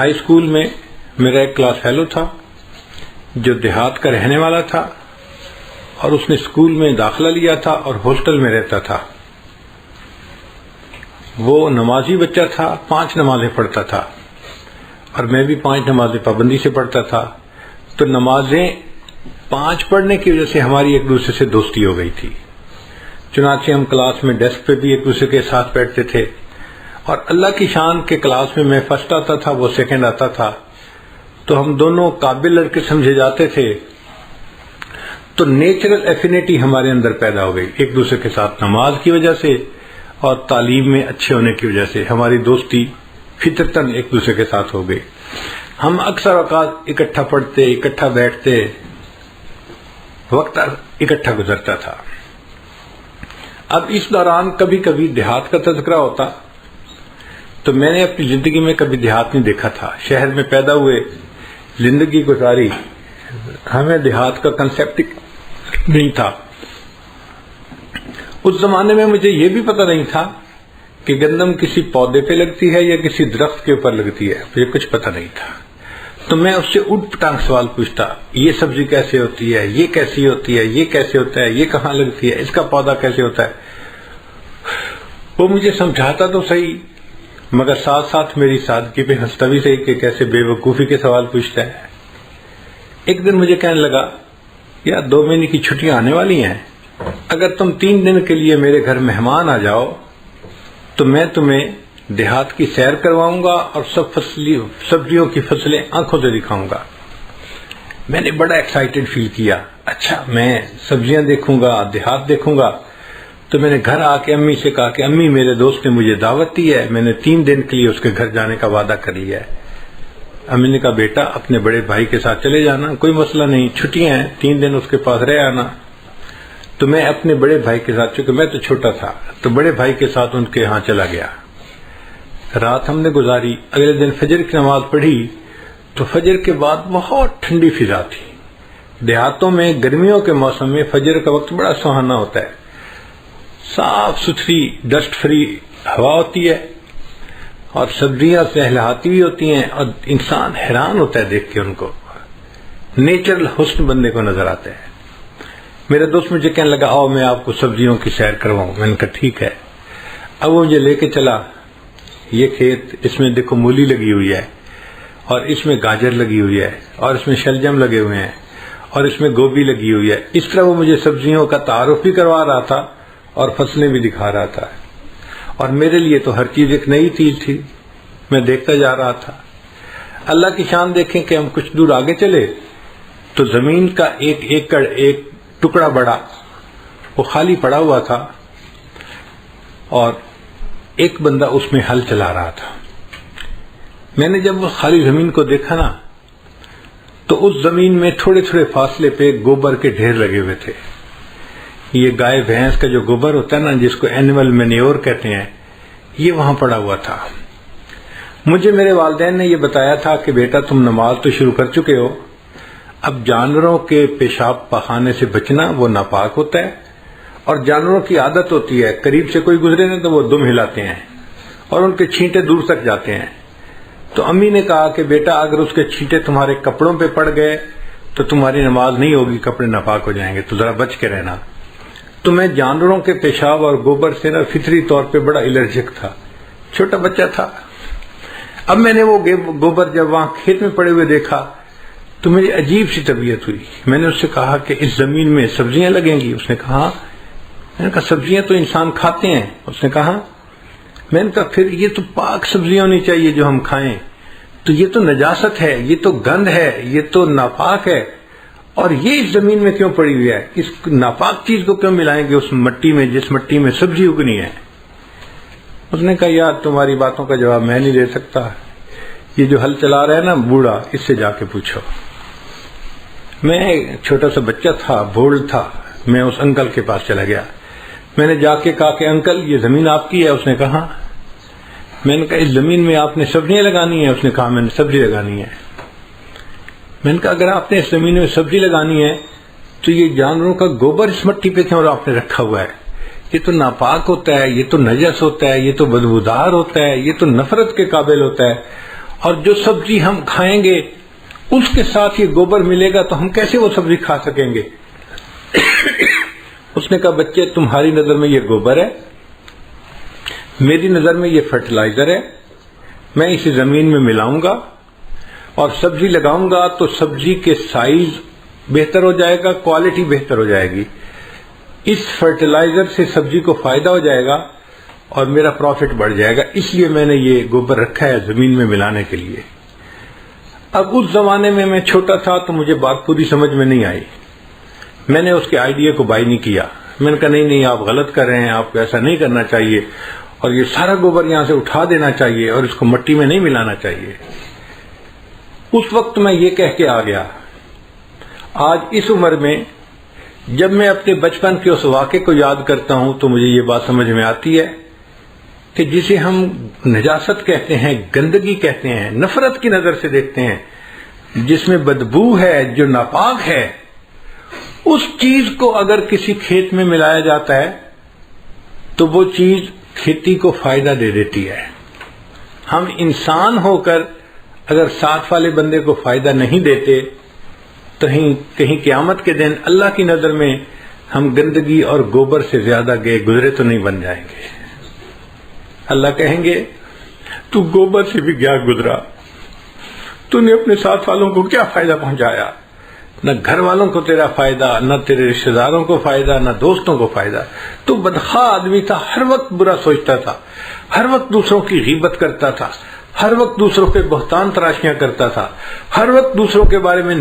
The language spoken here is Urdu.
ہائی اسکول میں میرا ایک کلاس فیلو تھا جو دیہات کا رہنے والا تھا اور اس نے اسکول میں داخلہ لیا تھا اور ہاسٹل میں رہتا تھا. وہ نمازی بچہ تھا, 5 نمازیں پڑھتا تھا اور میں بھی 5 نمازیں پابندی سے پڑھتا تھا. تو نمازیں 5 پڑھنے کی وجہ سے ہماری ایک دوسرے سے دوستی ہو گئی تھی. چنانچہ ہم کلاس میں ڈیسک پہ بھی ایک دوسرے کے ساتھ بیٹھتے تھے اور اللہ کی شان کے کلاس میں فرسٹ آتا تھا, وہ سیکنڈ آتا تھا. تو ہم دونوں قابل لڑکے سمجھے جاتے تھے. تو نیچرل ایفینٹی ہمارے اندر پیدا ہو گئی ایک دوسرے کے ساتھ نماز کی وجہ سے اور تعلیم میں اچھے ہونے کی وجہ سے. ہماری دوستی فطرتاً ایک دوسرے کے ساتھ ہو گئی. ہم اکثر اوقات اکٹھا پڑھتے, اکٹھا بیٹھتے, وقت اکٹھا گزرتا تھا. اب اس دوران کبھی کبھی دیہات کا تذکرہ ہوتا تو میں نے اپنی زندگی میں کبھی دیہات نہیں دیکھا تھا. شہر میں پیدا ہوئے, زندگی گزاری, ہمیں دیہات کا کنسیپٹ نہیں تھا. اس زمانے میں مجھے یہ بھی پتہ نہیں تھا کہ گندم کسی پودے پہ لگتی ہے یا کسی درخت کے اوپر لگتی ہے, مجھے کچھ پتہ نہیں تھا. تو میں اس سے اٹھ پٹانگ سوال پوچھتا, یہ سبزی کیسے ہوتی ہے, یہ کیسی ہوتی ہے, یہ کیسے ہوتا ہے, یہ کہاں لگتی ہے, اس کا پودا کیسے ہوتا ہے. وہ مجھے سمجھاتا تو صحیح مگر ساتھ ساتھ میری سادگی پہ ہنستا بھی صحیح کہ کیسے بے وقوفی کے سوال پوچھتا ہے. ایک دن مجھے کہنے لگا, یار 2 مہینے کی چھٹیاں آنے والی ہیں, اگر تم 3 دن کے لیے میرے گھر مہمان آ جاؤ تو میں تمہیں دیہات کی سیر کرواؤں گا اور سبزیوں کی فصلیں آنکھوں سے دکھاؤں گا. میں نے بڑا ایکسائٹڈ فیل کیا. اچھا میں سبزیاں دیکھوں گا, دیہات دیکھوں گا. تو میں نے گھر آ کے امی سے کہا کہ امی میرے دوست نے مجھے دعوت دی ہے, میں نے 3 دن کے لیے اس کے گھر جانے کا وعدہ کر لیا ہے. امی نے کہا بیٹا اپنے بڑے بھائی کے ساتھ چلے جانا, کوئی مسئلہ نہیں, چھٹیاں ہیں, 3 دن اس کے پاس رہ آنا. تو میں اپنے بڑے بھائی کے ساتھ, چونکہ میں تو چھوٹا تھا, تو بڑے بھائی کے ساتھ ان کے ہاں چلا گیا. رات ہم نے گزاری. اگلے دن فجر کی نماز پڑھی تو فجر کے بعد بہت ٹھنڈی فضا تھی. دیہاتوں میں گرمیوں کے موسم میں فجر کا وقت بڑا سہانا ہوتا ہے, صاف ستھری ڈسٹ فری ہوا ہوتی ہے اور سبزیاں لہلہاتی ہوئی ہوتی ہیں اور انسان حیران ہوتا ہے دیکھ کے ان کو. نیچرل حسن بندے کو نظر آتا ہے. میرا دوست مجھے کہنے لگا آؤ میں آپ کو سبزیوں کی سیر کرواؤں. میں نے کہا ٹھیک ہے. اب وہ مجھے لے کے چلا. یہ کھیت, اس میں دیکھو مولی لگی ہوئی ہے اور اس میں گاجر لگی ہوئی ہے اور اس میں شلجم لگے ہوئے ہیں اور اس میں گوبھی لگی ہوئی ہے. اس طرح وہ مجھے سبزیوں کا تعارف بھی کروا رہا تھا اور فصلیں بھی دکھا رہا تھا. اور میرے لیے تو ہر چیز ایک نئی چیز تھی, میں دیکھتا جا رہا تھا. اللہ کی شان دیکھیں کہ ہم کچھ دور آگے چلے تو زمین کا 1 ایکڑ, ایک ٹکڑا بڑا, وہ خالی پڑا ہوا تھا اور ایک بندہ اس میں ہل چلا رہا تھا. میں نے جب وہ خالی زمین کو دیکھا نا تو اس زمین میں تھوڑے تھوڑے فاصلے پہ گوبر کے ڈھیر لگے ہوئے تھے. یہ گائے بھینس کا جو گوبر ہوتا ہے نا, جس کو اینیمل مینیور کہتے ہیں, یہ وہاں پڑا ہوا تھا. مجھے میرے والدین نے یہ بتایا تھا کہ بیٹا تم نماز تو شروع کر چکے ہو, اب جانوروں کے پیشاب پخانے سے بچنا, وہ ناپاک ہوتا ہے اور جانوروں کی عادت ہوتی ہے قریب سے کوئی گزرے نا تو وہ دم ہلاتے ہیں اور ان کے چھینٹے دور تک جاتے ہیں. تو امی نے کہا کہ بیٹا اگر اس کے چھینٹے تمہارے کپڑوں پہ پڑ گئے تو تمہاری نماز نہیں ہوگی, کپڑے ناپاک ہو جائیں گے, تو ذرا بچ کے رہنا. تو میں جانوروں کے پیشاب اور گوبر سے نا فطری طور پہ بڑا الرجک تھا, چھوٹا بچہ تھا. اب میں نے وہ گوبر جب وہاں کھیت میں پڑے ہوئے دیکھا تو میری عجیب سی طبیعت ہوئی. میں نے اس سے کہا کہ اس زمین میں سبزیاں لگیں گی؟ اس نے کہا. میں نے کہا سبزیاں تو انسان کھاتے ہیں. اس نے کہا. میں نے کہا پھر یہ تو پاک سبزیاں ہونی چاہیے جو ہم کھائیں, تو یہ تو نجاست ہے, یہ تو گند ہے, یہ تو ناپاک ہے, اور یہ اس زمین میں کیوں پڑی ہوئی ہے؟ اس ناپاک چیز کو کیوں ملائیں گے اس مٹی میں جس مٹی میں سبزی اگنی ہے؟ اس نے کہا یار تمہاری باتوں کا جواب میں نہیں دے سکتا, یہ جو ہل چلا رہا ہے نا بوڑھا, اس سے جا کے پوچھو. میں چھوٹا سا بچہ تھا, بھول تھا, میں اس انکل کے پاس چلا گیا. میں نے جا کے کہا کہ انکل یہ زمین آپ کی ہے؟ اس نے کہا. میں نے کہا اس زمین میں آپ نے سبزیاں لگانی ہیں؟ اس نے کہا میں نے سبزی لگانی ہے. میں نے کہا اگر آپ نے اس زمین میں سبزی لگانی ہے تو یہ جانوروں کا گوبر اس مٹی پہ کیوں آپ نے رکھا ہوا ہے؟ یہ تو ناپاک ہوتا ہے, یہ تو نجس ہوتا ہے, یہ تو بدبودار ہوتا ہے, یہ تو نفرت کے قابل ہوتا ہے, اور جو سبزی ہم کھائیں گے اس کے ساتھ یہ گوبر ملے گا تو ہم کیسے وہ سبزی کھا سکیں گے؟ اس نے کہا بچے تمہاری نظر میں یہ گوبر ہے، میری نظر میں یہ فرٹیلائزر ہے، میں اسے زمین میں ملاؤں گا اور سبزی لگاؤں گا تو سبزی کے سائز بہتر ہو جائے گا، کوالٹی بہتر ہو جائے گی، اس فرٹیلائزر سے سبزی کو فائدہ ہو جائے گا اور میرا پروفٹ بڑھ جائے گا، اس لیے میں نے یہ گوبر رکھا ہے زمین میں ملانے کے لیے۔ اب اس زمانے میں میں چھوٹا تھا تو مجھے بات پوری سمجھ میں نہیں آئی، میں نے اس کے آئیڈیا کو بائی نہیں کیا، میں نے کہا نہیں آپ غلط کر رہے ہیں، آپ کو ایسا نہیں کرنا چاہیے اور یہ سارا گوبر یہاں سے اٹھا دینا چاہیے اور اس کو مٹی میں نہیں ملانا چاہیے۔ اس وقت میں یہ کہہ کے آ گیا۔ آج اس عمر میں جب میں اپنے بچپن کے اس واقعے کو یاد کرتا ہوں تو مجھے یہ بات سمجھ میں آتی ہے کہ جسے ہم نجاست کہتے ہیں، گندگی کہتے ہیں، نفرت کی نظر سے دیکھتے ہیں، جس میں بدبو ہے، جو ناپاک ہے، اس چیز کو اگر کسی کھیت میں ملایا جاتا ہے تو وہ چیز کھیتی کو فائدہ دے دیتی ہے۔ ہم انسان ہو کر اگر ساتھ والے بندے کو فائدہ نہیں دیتے تو کہیں قیامت کے دن اللہ کی نظر میں ہم گندگی اور گوبر سے زیادہ گئے گزرے تو نہیں بن جائیں گے۔ اللہ کہیں گے تو گوبر سے بھی کیا گزرا، تو نے اپنے ساتھ والوں کو کیا فائدہ پہنچایا؟ نہ گھر والوں کو تیرا فائدہ، نہ تیرے رشتہ داروں کو فائدہ، نہ دوستوں کو فائدہ۔ تو بدخواہ آدمی تھا، ہر وقت برا سوچتا تھا، ہر وقت دوسروں کی غیبت کرتا تھا، ہر وقت دوسروں پہ بہتان تراشیاں کرتا تھا، ہر وقت دوسروں کے بارے میں